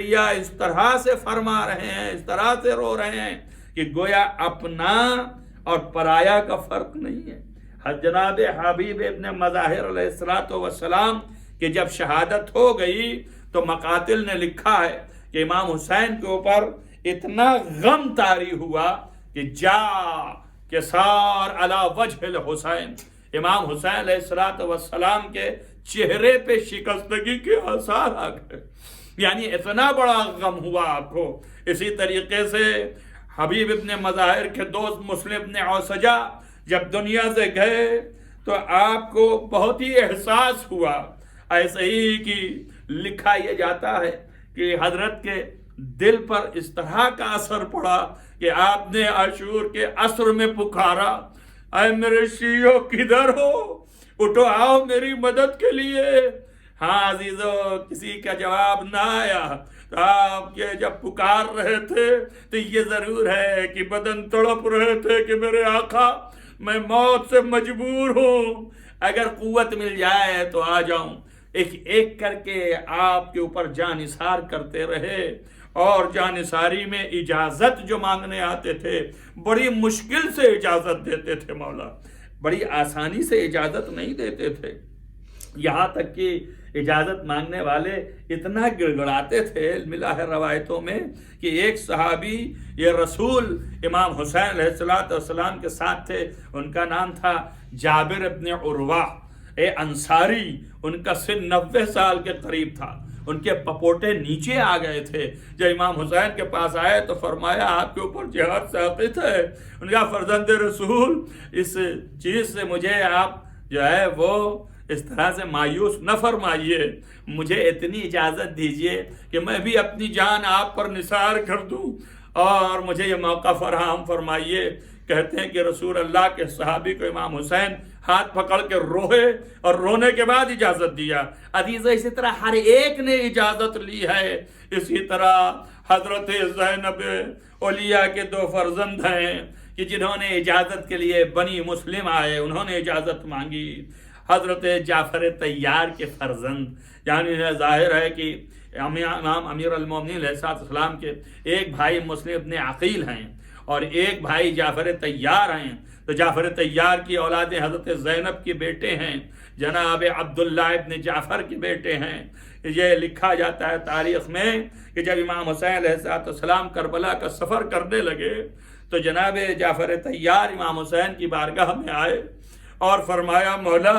یا اس طرح سے فرما رہے ہیں، اس طرح سے رو رہے ہیں کہ گویا اپنا اور پرایا کا فرق نہیں ہے۔ جناب حبیب ابن مظاہر علیہ الصلوۃ والسلام کہ جب شہادت ہو گئی تو مقاتل نے لکھا ہے کہ امام حسین کے اوپر اتنا غم طاری ہوا کہ جا کہ سار علی وجہ الحسین، امام حسین علیہ الصلوۃ والسلام کے چہرے پہ شکستگی کے آثار آ گئے، یعنی اتنا بڑا غم ہوا آپ کو۔ اسی طریقے سے حبیب ابن مظاہر کے دوست مسلم ابن عوسجہ جب دنیا سے گئے تو آپ کو بہت ہی احساس ہوا، ایسے ہی کہ لکھا یہ جاتا ہے کہ حضرت کے دل پر اس طرح کا اثر پڑا کہ آپ نے عاشور کے عصر میں پکارا، اے میرے شیعوں کدھر ہو، اٹھو آؤ میری مدد کے لیے۔ ہاں عزیزو، کسی کا جواب نہ آیا تو آپ کے جب پکار رہے تھے تو یہ ضرور ہے کہ بدن تڑپ رہے تھے کہ میرے آقا میں موت سے مجبور ہوں، اگر قوت مل جائے تو آ جاؤں۔ ایک ایک کر کے آپ کے اوپر جانثار کرتے رہے، اور جانثاری میں اجازت جو مانگنے آتے تھے بڑی مشکل سے اجازت دیتے تھے مولا، بڑی آسانی سے اجازت نہیں دیتے تھے، یہاں تک کہ اجازت مانگنے والے اتنا گڑ گڑاتے تھے۔ ملا ہے روایتوں میں کہ ایک صحابی یہ رسول امام حسین علیہ السلام کے ساتھ تھے، ان کا نام تھا جابر ابن عروہ انصاری، ان کا سن 90 سال کے قریب تھا، ان کے پپوٹے نیچے آ گئے تھے۔ جب امام حسین کے پاس آئے تو فرمایا آپ کے اوپر جہاد ساقط ہے۔ ان کا فرزند رسول، اس چیز سے مجھے آپ جو ہے وہ اس طرح سے مایوس نہ فرمائیے، مجھے اتنی اجازت دیجئے کہ میں بھی اپنی جان آپ پر نثار کر دوں اور مجھے یہ موقع فراہم فرمائیے۔ کہتے ہیں کہ رسول اللہ کے صحابی کو امام حسین ہاتھ پکڑ کے روئے اور رونے کے بعد اجازت دیا۔ عزیز، اسی طرح ہر ایک نے اجازت لی ہے۔ اسی طرح حضرت زینب اولیاء کے 2 فرزند ہیں کہ جنہوں نے اجازت کے لیے بنی مسلم آئے، انہوں نے اجازت مانگی۔ حضرت جعفر طیار کے فرزند، یعنی ظاہر ہے کہ امام امیر المومنین علیہ السلام کے ایک بھائی مسلم ابن عقیل ہیں اور ایک بھائی جعفر طیار ہیں، تو جعفر طیار کی اولاد حضرت زینب کے بیٹے ہیں، جناب عبداللہ ابن جعفر کے بیٹے ہیں۔ یہ لکھا جاتا ہے تاریخ میں کہ جب امام حسین علیہ السلام کربلا کا سفر کرنے لگے تو جناب جعفر طیار امام حسین کی بارگاہ میں آئے اور فرمایا مولا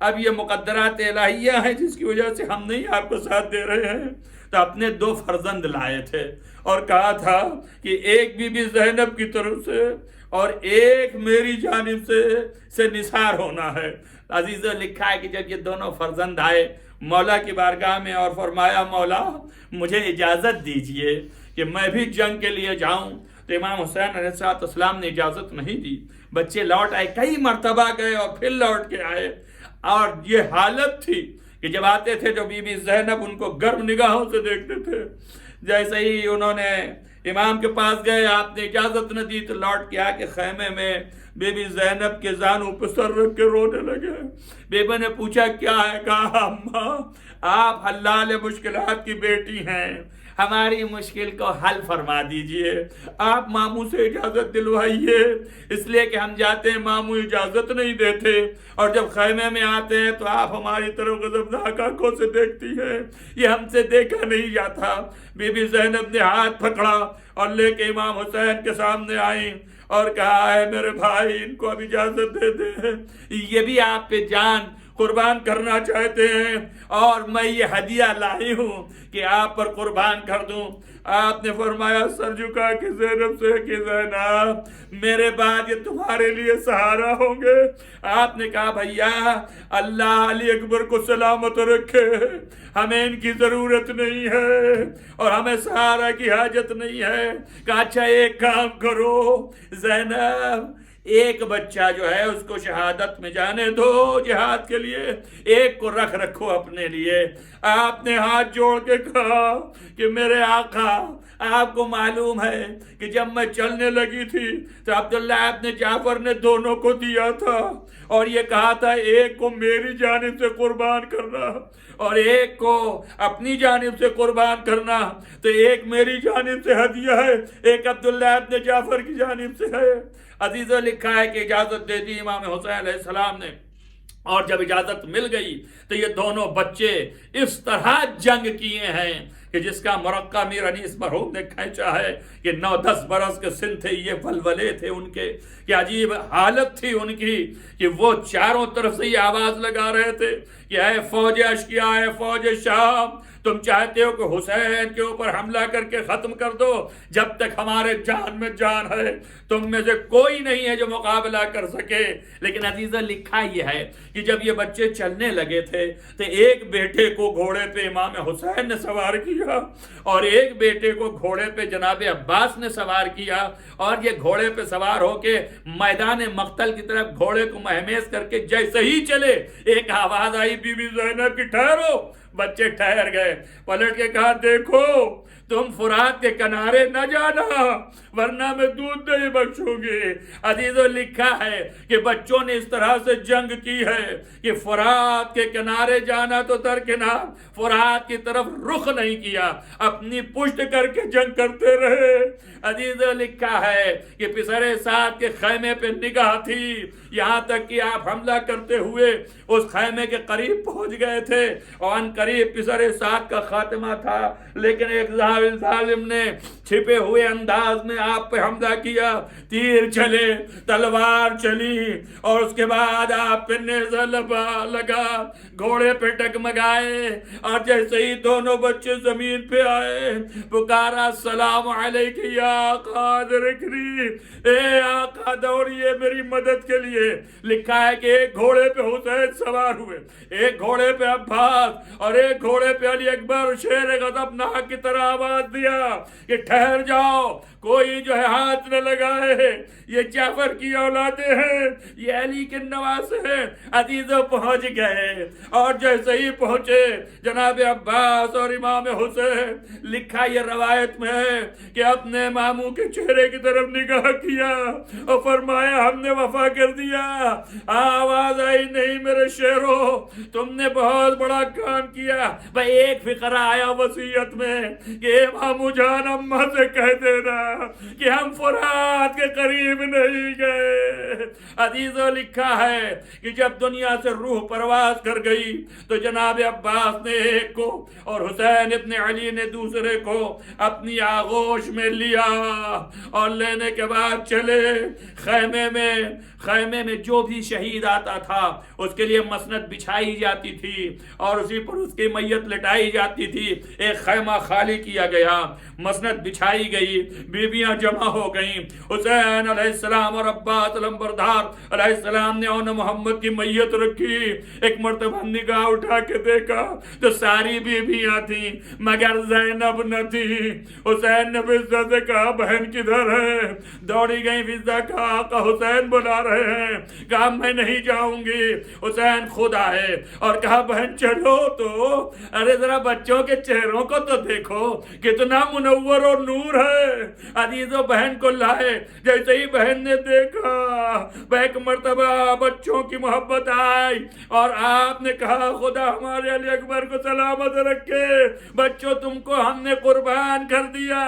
اب یہ مقدرات الہیہ ہیں جس کی وجہ سے ہم نہیں آپ کو ساتھ دے رہے ہیں۔ تو اپنے 2 فرزند لائے تھے اور کہا تھا کہ ایک بی بی زینب کی طرف سے اور ایک میری جانب سے نثار ہونا ہے۔ عزیزو، لکھا ہے کہ جب یہ دونوں فرزند آئے مولا کی بارگاہ میں اور فرمایا مولا مجھے اجازت دیجئے کہ میں بھی جنگ کے لیے جاؤں، تو امام حسین علیہ السلام نے اجازت نہیں دی۔ بچے لوٹ آئے، کئی مرتبہ گئے اور پھر لوٹ کے آئے، اور یہ حالت تھی کہ جب آتے تھے جو بی بی زینب ان کو گرم نگاہوں سے دیکھتے تھے۔ جیسے ہی انہوں نے امام کے پاس گئے، آپ نے اجازت نہ دی تو لوٹ کے آ کے خیمے میں بی بی زینب کے زانوں پہ سر رکھ کے رونے لگے۔ بیبی نے پوچھا کیا ہے؟ کہا اماں آپ حلال مشکلات کی بیٹی ہیں، ہماری مشکل کو حل فرما دیجئے، آپ ماموں سے اجازت دلوائیے، اس لیے کہ ہم جاتے ہیں ماموں اجازت نہیں دیتے، اور جب خیمے میں آتے ہیں تو آپ ہماری طرف غضبناک آنکھوں سے دیکھتی ہیں، یہ ہم سے دیکھا نہیں جاتا۔ بی بی زینب نے ہاتھ پکڑا اور لے کے امام حسین کے سامنے آئیں اور کہا ہے میرے بھائی ان کو اب اجازت دے دیں، یہ بھی آپ پہ جان قربان کرنا چاہتے ہیں اور میں یہ ہدیہ لائی ہوں کہ آپ پر قربان کر دوں۔ آپ نے فرمایا سر جھکا کے زینب سے کہ زینب میرے بعد یہ تمہارے لیے سہارا ہوں گے۔ آپ نے کہا بھیا اللہ علی اکبر کو سلامت رکھے، ہمیں ان کی ضرورت نہیں ہے اور ہمیں سہارا کی حاجت نہیں ہے۔ کہا اچھا ایک کام کرو زینب، ایک بچہ جو ہے اس کو شہادت میں جانے دو جہاد کے لیے، ایک کو رکھو اپنے لیے۔ آپ نے ہاتھ جوڑ کے کہا کہ میرے آقا، آپ کو معلوم ہے کہ جب میں چلنے لگی تھی تو عبداللہ ابن جعفر نے دونوں کو دیا تھا اور یہ کہا تھا ایک کو میری جانب سے قربان کرنا اور ایک کو اپنی جانب سے قربان کرنا، تو ایک میری جانب سے ہدیہ ہے، ایک عبداللہ ابن جعفر کی جانب سے ہے۔ عزیزو لکھا ہے کہ اجازت دے دی امام حسین علیہ السلام نے، اور جب اجازت مل گئی تو یہ دونوں بچے اس طرح جنگ کیے ہیں کہ جس کا مرقع میر انیس مرحوم نے کھینچا ہے کہ 9-10 برس کے سن تھے، یہ ولولے تھے ان کے، کہ عجیب حالت تھی ان کی کہ وہ چاروں طرف سے یہ آواز لگا رہے تھے کہ اے فوج اشکیا، اے فوج شام، تم چاہتے ہو کہ حسین کے اوپر حملہ کر کے ختم کر دو، جب تک ہمارے جان میں جان ہے تم میں سے کوئی نہیں ہے جو مقابلہ کر سکے۔ لیکن عزیزہ لکھا یہ ہے کہ جب یہ بچے چلنے لگے تھے تو ایک بیٹے کو گھوڑے پہ امام حسین نے سوار کیا اور ایک بیٹے کو گھوڑے پہ جناب عباس نے سوار کیا، اور یہ گھوڑے پہ سوار ہو کے میدان مقتل کی طرف گھوڑے کو مہمیز کر کے جیسے ہی چلے، ایک آواز آئی بی بی زینب کی ٹھہرو۔ بچے ٹھہر گئے، پلٹ کے کہا دیکھو تم فرات کے کنارے نہ جانا ورنہ میں دودھ نہیں بخشوں گی۔ عزیزو لکھا ہے کہ بچوں نے اس طرح سے جنگ کی ہے کہ فرات کے کنارے جانا تو درکنار، فرات کی طرف رخ نہیں کیا، اپنی پشت کر کے جنگ کرتے رہے۔ عزیزو لکھا ہے کہ پسر سعد کے خیمے پہ نگاہ تھی، یہاں تک کہ آپ حملہ کرتے ہوئے اس خیمے کے قریب پہنچ گئے تھے اور ان قریب پسر سعد کا خاتمہ تھا، لیکن ایک ظالم نے چھپے ہوئے انداز میں آپ پہ حملہ کیا، تیر چلے، تلوار چلی، اور اس کے بعد آپ پہ نیزہ لگا، گھوڑے پہ ڈگمگائے، اور جیسے ہی دونوں بچے زمین پہ آئے پکارا السلام علیکم یا آقا ادرکنی، اے آقا دوڑیے میری مدد کے لیے۔ لکھا ہے کہ ایک گھوڑے پہ حسین سوار ہوئے، ایک گھوڑے پہ عباس اور ایک گھوڑے پہ علی اکبر، شیر غضبناک کی طرح آواز دیا کہ ٹھہر جاؤ، کوئی جو ہے ہاتھ نہ لگائے، یہ جعفر کی اولادیں ہیں، یہ علی کے نواسے ہیں۔ عزیزوں پہنچ گئے، اور جیسے ہی پہنچے جناب عباس اور امام حسین، لکھا یہ روایت میں ہے کہ اپنے ماموں کے چہرے کی طرف نگاہ کیا اور فرمایا ہم نے وفا کر دیا۔ آواز آئی نہیں میرے شیرو، تم نے بہت بڑا کام کیا۔ بھائی ایک فقرہ آیا وصیت میں کہ مامو جان اماں سے کہہ دینا کہ ہم فرات کے قریب نہیں گئے۔ عزیزو لکھا ہے کہ جب دنیا سے روح پرواز کر گئی تو جناب عباس نے ایک کو اور حسین ابن علی نے دوسرے کو اپنی آغوش میں لیا، اور لینے کے بعد چلے خیمے میں جو بھی شہید آتا تھا اس کے لیے مسند بچھائی جاتی تھی اور اسی پر اس کی میت لٹائی جاتی تھی۔ ایک خیمہ خالی کیا گیا، مسند بچھائی گئی، بیویاں جمع ہو گئیں، حسین علیہ السلام اور عباس علمبردار علیہ السلام نے اون محمد کی میت رکھی۔ ایک مرتبہ نگاہ اٹھا کے دیکھا تو ساری بیویاں تھیں مگر زینب نہ تھی۔ حسین نے فضہ سے کہا بہن کدھر ہے؟ دوڑی گئی فضہ، کہا آقا حسین بلا رہے ہیں۔ کہا میں نہیں جاؤں گی۔ حسین خود آئے اور کہا بہن چلو تو، ارے ذرا بچوں کے چہروں کو تو دیکھو کتنا منور اور نور ہے۔ عزیزو بہن کو لائے، جیسے ہی بہن نے دیکھا ایک مرتبہ بچوں کی محبت آئی اور آپ نے کہا خدا ہمارے علی اکبر کو سلامت رکھے، بچوں تم کو ہم نے قربان کر دیا۔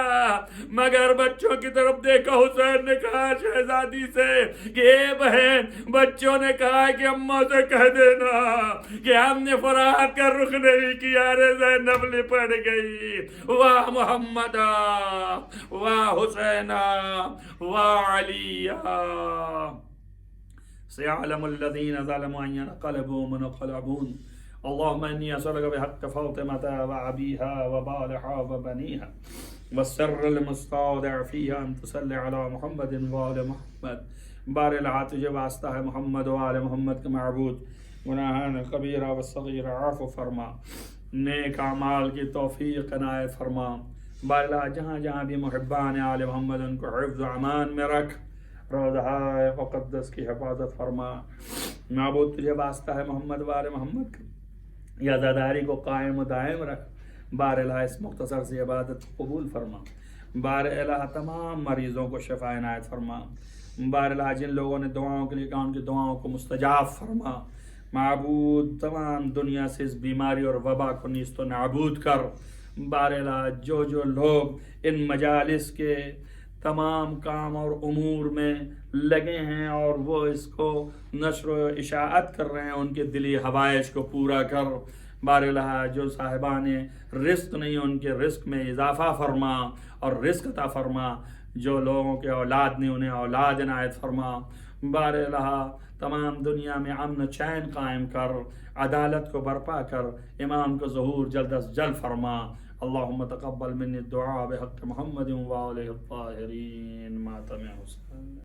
مگر بچوں کی طرف دیکھا، حسین نے کہا شہزادی سے کہ اے بہن، بچوں نے کہا کہ اماں سے کہہ دینا کہ ہم نے فرات کا رخ نہیں کیا۔ رے زینب لپٹ گئی، واہ محمد واہ حسین واہ علی، سيعلم الذين ظلموا أن ينقلبوا منقلبون اللهم إني أسألك بحق فاطمة وأبيها وبالها وبنيها والسر المستودع فيها أن تصلي على محمد وآل محمد۔ بار العاتج واسطہ ہے محمد و آل محمد کے معبود، گناہان کبیرہ و صغیرہ عفو فرما، نیک اعمال کی توفیق عنایت فرما۔ بار جہاں جہاں بھی محبان آل محمد ان کو حفظ و امان میں رکھ، روضہ مقدس کی حفاظت فرما. معبود تجھے واسطہ ہے محمد وال محمد کا یا زاداری کو قائم و دائم رکھ. بار الہ اس مختصر سی عبادت قبول فرما. بار الہ تمام مریضوں کو شفا عنایت فرما. بار الہ جن لوگوں نے دعاؤں کے لیے کہا ان کی دعاؤں کو مستجاب فرما. معبود تمام دنیا سے اس بیماری اور وبا کو نیست و نابود کر. بار الہ جو لوگ ان مجالس کے تمام کام اور امور میں لگے ہیں اور وہ اس کو نشر و اشاعت کر رہے ہیں ان کے دلی حوائج کو پورا کر. بار الہ جو صاحبان رزق نہیں ان کے رزق میں اضافہ فرما اور رزق عطا فرما. جو لوگوں کے اولاد نہیں انہیں اولاد عنایت فرما. بار الہ تمام دنیا میں امن و چین قائم کر. عدالت کو برپا کر. امام کو ظہور جلد از جلد فرما. اللہم تقبل منی الدعاء بحق محمد و آلہ الطاہرین. ماتم حسین.